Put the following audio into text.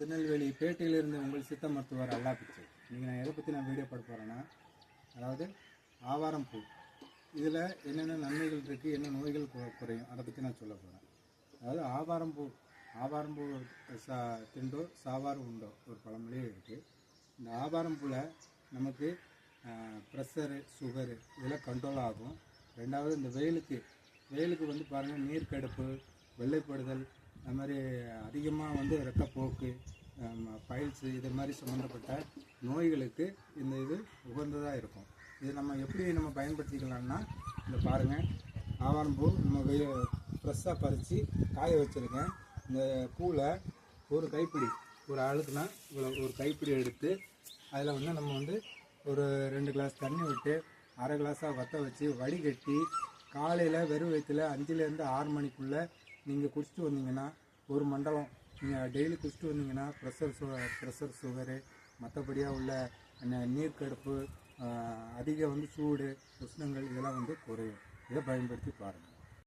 திருநெல்வேலி பேட்டையிலிருந்து உங்கள் சித்த மருத்துவர் அல்லா பிச்சை. இன்றைக்கி நான் எதை பற்றி வீடியோ போட போகிறேன்னா, அதாவது ஆவாரம் பூ, இதில் என்னென்ன நன்மைகள் இருக்குது, என்ன நோய்கள் குறையும், அதை பற்றி நான் சொல்ல போகிறேன். அதாவது ஆவாரம் பூ திண்டோ சாவார் உண்டோ ஒரு பழமொழியே இருக்குது. இந்த ஆவாரம் பூவில் நமக்கு ப்ரெஷரு, சுகரு இதெல்லாம் கண்ட்ரோல் ஆகும். ரெண்டாவது இந்த வெயிலுக்கு வந்து பாருங்கள், நீர்க்கடுப்பு, வெள்ளைப்படுதல், அது மாதிரி அதிகமாக இரத்தப்போக்கு, பைல்ஸு இது மாதிரி சம்மந்தப்பட்ட நோய்களுக்கு இந்த இது உகந்ததாக இருக்கும். இது நம்ம எப்படி பயன்படுத்திக்கலாம்னா, இந்த பாருங்கள், ஆவாரம் பூ நம்ம ஃப்ரெஷ்ஷாக பறித்து காய வச்சுருக்கேன். இந்த பூவில் ஒரு கைப்பிடி, ஒரு ஆளுக்குன்னா இவ்வளோ ஒரு கைப்பிடி எடுத்து அதில் நம்ம ஒரு 2 கிளாஸ் தண்ணி விட்டு அரை கிளாஸாக வற்ற வச்சு வடிகட்டி காலையில் வெறும் வயிற்றில் 5லேருந்து 6 மணிக்குள்ளே நீங்கள் குடிச்சிட்டு வந்தீங்கன்னா, ஒரு மண்டலம் நீங்கள் டெய்லி குடிச்சிட்டு வந்தீங்கன்னா ப்ரெஷர், சுகரு, மற்றபடியாக உள்ள நீர்க்கடுப்பு, அதிக சூடு, உஷ்ணங்கள் இதெல்லாம் குறையும். இதை பயன்படுத்தி பாருங்கள்.